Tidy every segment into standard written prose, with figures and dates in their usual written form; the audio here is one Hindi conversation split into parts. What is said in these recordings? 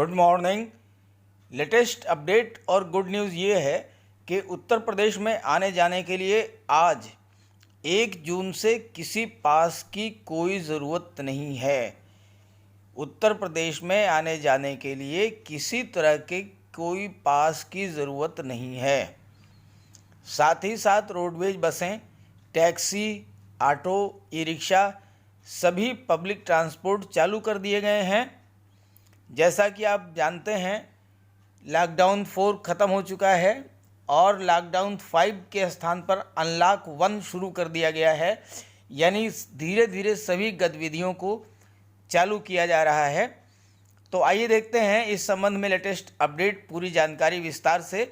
Good morning. लेटेस्ट अपडेट और गुड न्यूज़ ये है कि उत्तर प्रदेश में आने जाने के लिए आज 1 जून से किसी पास की कोई ज़रूरत नहीं है। उत्तर प्रदेश में आने जाने के लिए किसी तरह के कोई पास की ज़रूरत नहीं है। साथ ही साथ रोडवेज बसें, टैक्सी, ऑटो, ई रिक्शा सभी पब्लिक ट्रांसपोर्ट चालू कर दिए गए हैं। जैसा कि आप जानते हैं, लॉकडाउन 4 ख़त्म हो चुका है और लॉकडाउन 5 के स्थान पर अनलॉक 1 शुरू कर दिया गया है। यानी धीरे धीरे सभी गतिविधियों को चालू किया जा रहा है। तो आइए देखते हैं इस संबंध में लेटेस्ट अपडेट, पूरी जानकारी विस्तार से।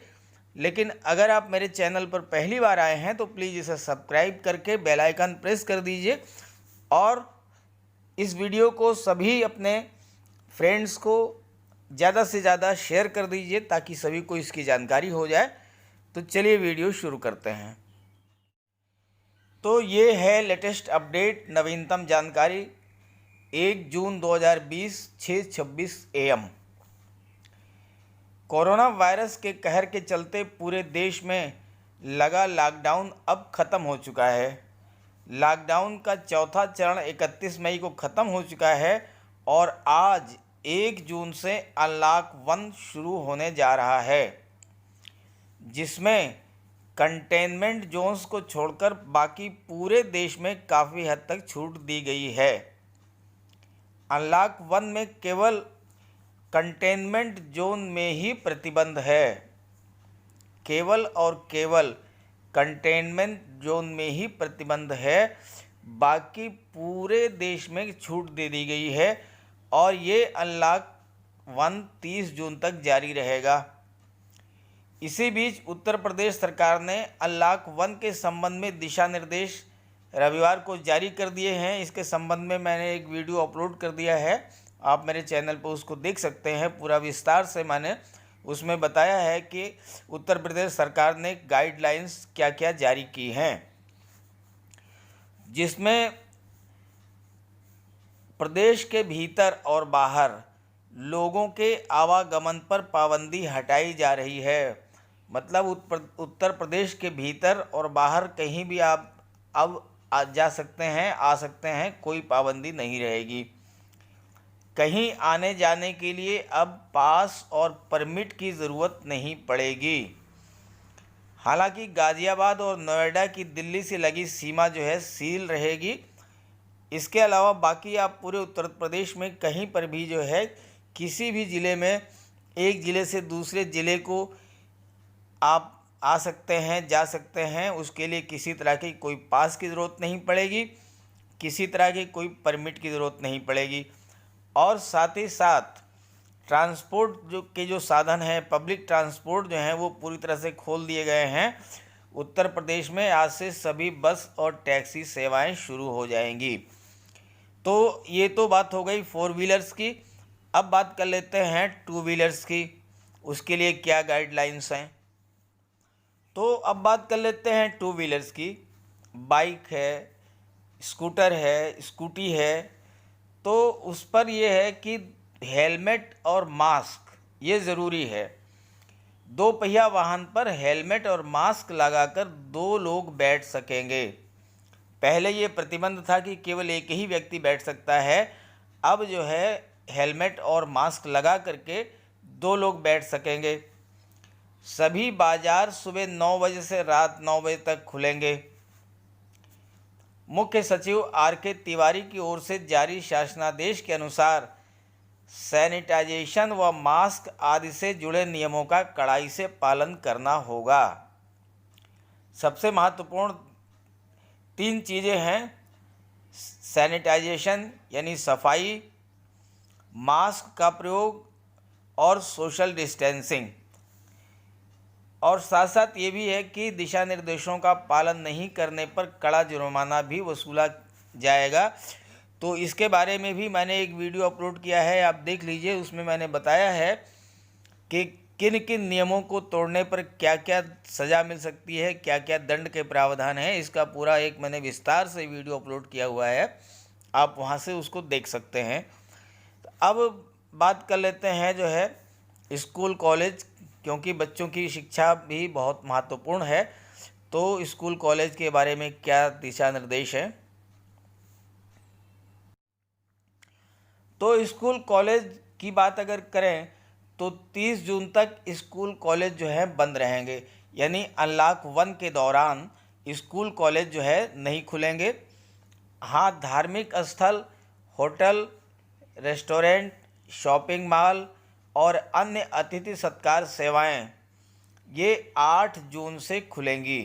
लेकिन अगर आप मेरे चैनल पर पहली बार आए हैं तो प्लीज़ इसे सब्सक्राइब करके बेल आइकन प्रेस कर दीजिए और इस वीडियो को सभी अपने फ्रेंड्स को ज़्यादा से ज़्यादा शेयर कर दीजिए ताकि सभी को इसकी जानकारी हो जाए। तो चलिए वीडियो शुरू करते हैं। तो ये है लेटेस्ट अपडेट, नवीनतम जानकारी 1 जून 2020 6:26 AM। कोरोना वायरस के कहर के चलते पूरे देश में लगा लॉकडाउन अब ख़त्म हो चुका है। लॉकडाउन का चौथा चरण 31 मई को ख़त्म हो चुका है और आज 1 जून से अनलॉक 1 शुरू होने जा रहा है, जिसमें कंटेनमेंट जोन्स को छोड़कर बाकी पूरे देश में काफ़ी हद तक छूट दी गई है। अनलॉक 1 में केवल कंटेनमेंट जोन में ही प्रतिबंध है, केवल और केवल कंटेनमेंट जोन में ही प्रतिबंध है। बाकी पूरे देश में छूट दे दी गई है और ये अनलॉक 1 30 जून तक जारी रहेगा। इसी बीच उत्तर प्रदेश सरकार ने अनलॉक 1 के संबंध में दिशा निर्देश रविवार को जारी कर दिए हैं। इसके संबंध में मैंने एक वीडियो अपलोड कर दिया है, आप मेरे चैनल पर उसको देख सकते हैं। पूरा विस्तार से मैंने उसमें बताया है कि उत्तर प्रदेश सरकार ने गाइडलाइंस क्या क्या जारी की हैं, जिसमें प्रदेश के भीतर और बाहर लोगों के आवागमन पर पाबंदी हटाई जा रही है। मतलब उत्तर प्रदेश के भीतर और बाहर कहीं भी आप अब जा सकते हैं, आ सकते हैं, कोई पाबंदी नहीं रहेगी। कहीं आने जाने के लिए अब पास और परमिट की ज़रूरत नहीं पड़ेगी। हालांकि गाज़ियाबाद और नोएडा की दिल्ली से लगी सीमा जो है सील रहेगी। इसके अलावा बाकी आप पूरे उत्तर प्रदेश में कहीं पर भी जो है किसी भी ज़िले में एक ज़िले से दूसरे ज़िले को आप आ सकते हैं, जा सकते हैं। उसके लिए किसी तरह की कोई पास की ज़रूरत नहीं पड़ेगी, किसी तरह की कोई परमिट की ज़रूरत नहीं पड़ेगी। और साथ ही साथ ट्रांसपोर्ट जो साधन हैं, पब्लिक ट्रांसपोर्ट जो हैं वो पूरी तरह से खोल दिए गए हैं। उत्तर प्रदेश में आज से सभी बस और टैक्सी सेवाएं शुरू हो जाएंगी। तो ये तो बात हो गई 4 व्हीलर्स की। अब बात कर लेते हैं 2 व्हीलर्स की, उसके लिए क्या गाइडलाइंस हैं। तो अब बात कर लेते हैं 2 व्हीलर्स की। बाइक है, स्कूटर है, स्कूटी है, तो उस पर यह है कि हेलमेट और मास्क ये ज़रूरी है। 2 पहिया वाहन पर हेलमेट और मास्क लगाकर 2 लोग बैठ सकेंगे। पहले ये प्रतिबंध था कि केवल एक ही व्यक्ति बैठ सकता है। अब जो है हेलमेट और मास्क लगा करके 2 लोग बैठ सकेंगे। सभी बाजार सुबह 9 बजे से रात 9 बजे तक खुलेंगे। मुख्य सचिव आर.के. तिवारी की ओर से जारी शासनादेश के अनुसार सैनिटाइजेशन व मास्क आदि से जुड़े नियमों का कड़ाई से पालन करना होगा। सबसे महत्वपूर्ण 3 चीज़ें हैं: सैनिटाइजेशन यानी सफाई, मास्क का प्रयोग और सोशल डिस्टेंसिंग। और साथ साथ ये भी है कि दिशा निर्देशों का पालन नहीं करने पर कड़ा जुर्माना भी वसूला जाएगा। तो इसके बारे में भी मैंने एक वीडियो अपलोड किया है, आप देख लीजिए। उसमें मैंने बताया है कि किन किन नियमों को तोड़ने पर क्या क्या सज़ा मिल सकती है, क्या क्या दंड के प्रावधान हैं। इसका पूरा एक मैंने विस्तार से वीडियो अपलोड किया हुआ है, आप वहां से उसको देख सकते हैं। अब बात कर लेते हैं जो है स्कूल कॉलेज, क्योंकि बच्चों की शिक्षा भी बहुत महत्वपूर्ण है। तो स्कूल कॉलेज के बारे में क्या दिशा निर्देश हैं? तो स्कूल कॉलेज की बात अगर करें तो 30 जून तक स्कूल कॉलेज जो है बंद रहेंगे, यानी अनलॉक 1 के दौरान स्कूल कॉलेज जो है नहीं खुलेंगे। हाँ, धार्मिक स्थल, होटल, रेस्टोरेंट, शॉपिंग मॉल और अन्य अतिथि सत्कार सेवाएं ये 8 जून से खुलेंगी।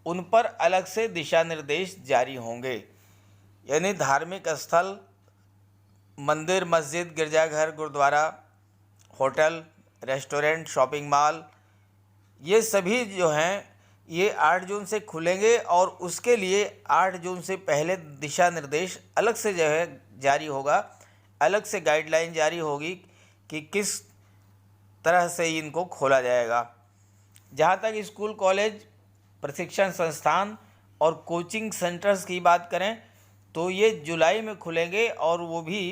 उन पर अलग से दिशा निर्देश जारी होंगे, यानी धार्मिक स्थल, मंदिर, मस्जिद, गिरजाघर, गुरुद्वारा, होटल, रेस्टोरेंट, शॉपिंग मॉल, ये सभी जो हैं ये 8 जून से खुलेंगे। और उसके लिए 8 जून से पहले दिशा निर्देश अलग से जो है जारी होगा, अलग से गाइडलाइन जारी होगी कि किस तरह से इनको खोला जाएगा। जहाँ तक स्कूल कॉलेज, प्रशिक्षण संस्थान और कोचिंग सेंटर्स की बात करें तो ये जुलाई में खुलेंगे, और वो भी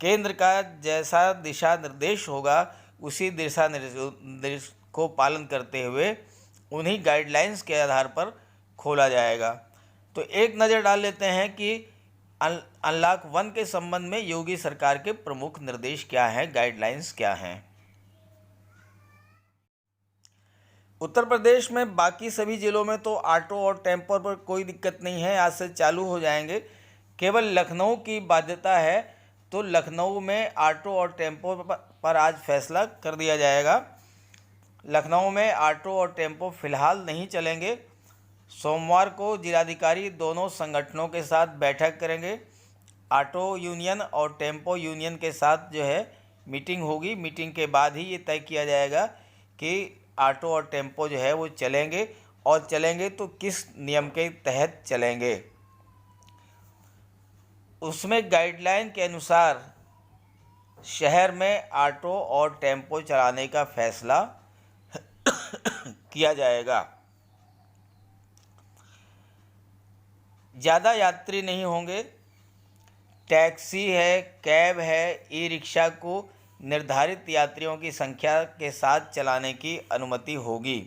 केंद्र का जैसा दिशा निर्देश होगा उसी दिशा निर्देश को पालन करते हुए उन्हीं गाइडलाइंस के आधार पर खोला जाएगा। तो एक नज़र डाल लेते हैं कि अनलॉक 1 के संबंध में योगी सरकार के प्रमुख निर्देश क्या हैं, गाइडलाइंस क्या हैं। उत्तर प्रदेश में बाकी सभी ज़िलों में तो ऑटो और टेम्पो पर कोई दिक्कत नहीं है, आज से चालू हो जाएंगे। केवल लखनऊ की बाध्यता है, तो लखनऊ में ऑटो और टेम्पो पर आज फैसला कर दिया जाएगा। लखनऊ में ऑटो और टेम्पो फिलहाल नहीं चलेंगे। सोमवार को जिलाधिकारी दोनों संगठनों के साथ बैठक करेंगे। ऑटो यूनियन और टेम्पो यूनियन के साथ जो है मीटिंग होगी। मीटिंग के बाद ही ये तय किया जाएगा कि ऑटो और टेम्पो जो है वो चलेंगे, और चलेंगे तो किस नियम के तहत चलेंगे। उसमें गाइडलाइन के अनुसार शहर में ऑटो और टेम्पो चलाने का फैसला किया जाएगा। ज़्यादा यात्री नहीं होंगे। टैक्सी है, कैब है, ई रिक्शा को निर्धारित यात्रियों की संख्या के साथ चलाने की अनुमति होगी।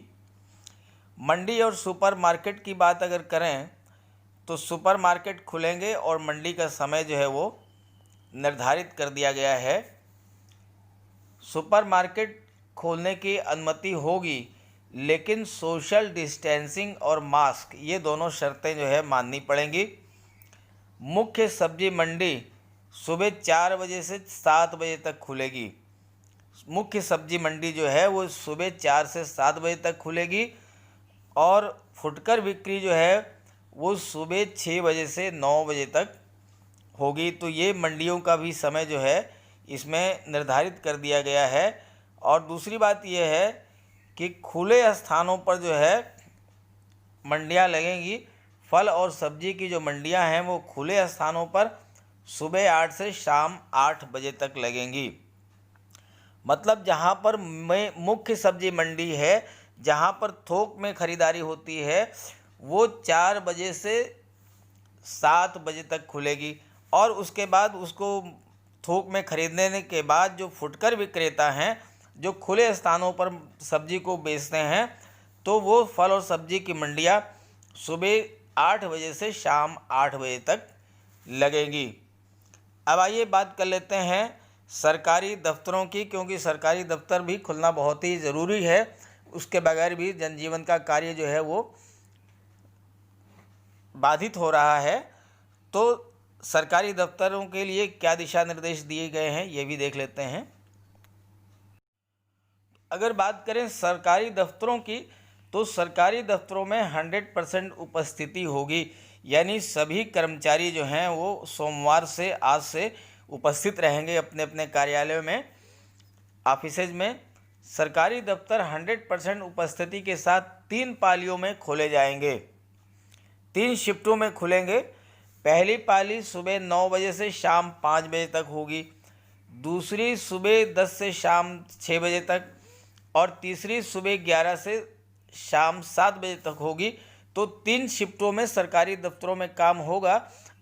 मंडी और सुपरमार्केट की बात अगर करें तो सुपरमार्केट खुलेंगे और मंडी का समय जो है वो निर्धारित कर दिया गया है। सुपरमार्केट खोलने की अनुमति होगी, लेकिन सोशल डिस्टेंसिंग और मास्क ये दोनों शर्तें जो है माननी पड़ेंगी। मुख्य सब्जी मंडी सुबह 4 बजे से 7 बजे तक खुलेगी। मुख्य सब्जी मंडी जो है वो सुबह 4 से 7 बजे तक खुलेगी, और फुटकर बिक्री जो है वो सुबह 6 बजे से 9 बजे तक होगी। तो ये मंडियों का भी समय जो है इसमें निर्धारित कर दिया गया है। और दूसरी बात ये है कि खुले स्थानों पर जो है मंडियां लगेंगी। फल और सब्जी की जो मंडियां हैं वो खुले स्थानों पर सुबह 8 से शाम 8 बजे तक लगेंगी। मतलब जहां पर मुख्य सब्जी मंडी है, जहां पर थोक में ख़रीदारी होती है, वो 4 बजे से 7 बजे तक खुलेगी। और उसके बाद उसको थोक में खरीदने के बाद जो फुटकर विक्रेता हैं, जो खुले स्थानों पर सब्जी को बेचते हैं, तो वो फल और सब्जी की मंडियां सुबह 8 बजे से शाम 8 बजे तक लगेंगी। अब आइए बात कर लेते हैं सरकारी दफ्तरों की, क्योंकि सरकारी दफ्तर भी खुलना बहुत ही ज़रूरी है। उसके बगैर भी जनजीवन का कार्य जो है वो बाधित हो रहा है। तो सरकारी दफ्तरों के लिए क्या दिशा निर्देश दिए गए हैं ये भी देख लेते हैं। अगर बात करें सरकारी दफ्तरों की, तो सरकारी दफ्तरों में 100% उपस्थिति होगी, यानी सभी कर्मचारी जो हैं वो सोमवार से आज से उपस्थित रहेंगे अपने अपने कार्यालयों में, ऑफिसेज में। सरकारी दफ्तर 100% उपस्थिति के साथ 3 पालियों में खोले जाएंगे, 3 शिफ्टों में खुलेंगे। पहली पाली सुबह 9 बजे से शाम 5 बजे तक होगी, दूसरी सुबह 10 से शाम 6 बजे तक, और तीसरी सुबह 11 से शाम 7 बजे तक होगी। तो 3 शिफ्टों में सरकारी दफ्तरों में काम होगा।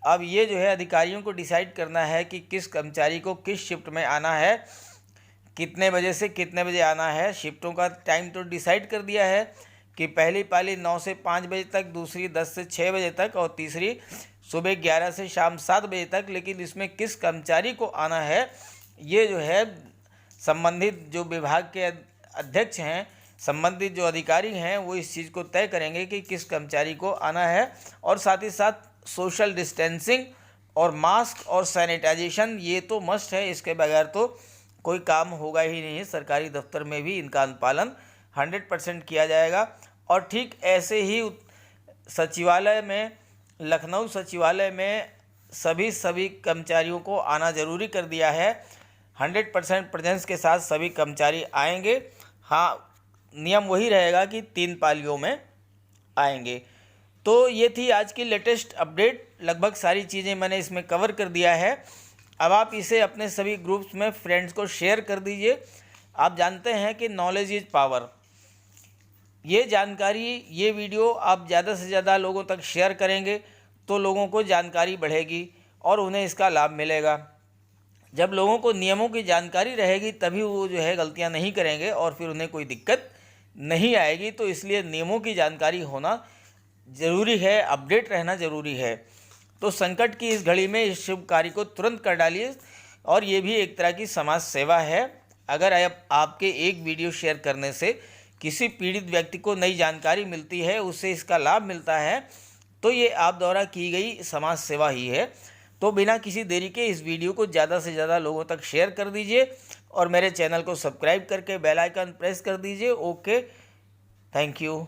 अब ये जो है अधिकारियों को डिसाइड करना है कि किस कर्मचारी को किस शिफ्ट में आना है, कितने बजे से कितने बजे आना है। शिफ्टों का टाइम तो डिसाइड कर दिया है कि पहली पाली 9 से 5 बजे तक, दूसरी 10 से 6 बजे तक और तीसरी सुबह 11 से शाम 7 बजे तक। लेकिन इसमें किस कर्मचारी को आना है, ये जो है संबंधित जो विभाग के अध्यक्ष हैं, संबंधित जो अधिकारी हैं, वो इस चीज़ को तय करेंगे कि किस कर्मचारी को आना है। और साथ ही साथ सोशल डिस्टेंसिंग और मास्क और सैनिटाइजेशन ये तो मस्ट है, इसके बगैर तो कोई काम होगा ही नहीं है। सरकारी दफ्तर में भी इनका अनुपालन 100% किया जाएगा। और ठीक ऐसे ही सचिवालय में, लखनऊ सचिवालय में सभी कर्मचारियों को आना ज़रूरी कर दिया है। 100% प्रेजेंस के साथ सभी कर्मचारी आएंगे। हाँ, नियम वही रहेगा कि 3 पालियों में आएंगे। तो ये थी आज की लेटेस्ट अपडेट। लगभग सारी चीज़ें मैंने इसमें कवर कर दिया है। अब आप इसे अपने सभी ग्रुप्स में फ्रेंड्स को शेयर कर दीजिए। आप जानते हैं कि नॉलेज इज़ पावर। ये जानकारी, ये वीडियो आप ज़्यादा से ज़्यादा लोगों तक शेयर करेंगे तो लोगों को जानकारी बढ़ेगी और उन्हें इसका लाभ मिलेगा। जब लोगों को नियमों की जानकारी रहेगी तभी वो जो है गलतियां नहीं करेंगे और फिर उन्हें कोई दिक्कत नहीं आएगी। तो इसलिए नियमों की जानकारी होना ज़रूरी है, अपडेट रहना ज़रूरी है। तो संकट की इस घड़ी में इस शुभ कार्य को तुरंत कर डालिए। और ये भी एक तरह की समाज सेवा है। अगर आपके एक वीडियो शेयर करने से किसी पीड़ित व्यक्ति को नई जानकारी मिलती है, उससे इसका लाभ मिलता है, तो ये आप द्वारा की गई समाज सेवा ही है। तो बिना किसी देरी के इस वीडियो को ज़्यादा से ज़्यादा लोगों तक शेयर कर दीजिए और मेरे चैनल को सब्सक्राइब करके बेल आइकन प्रेस कर दीजिए। Okay, thank you.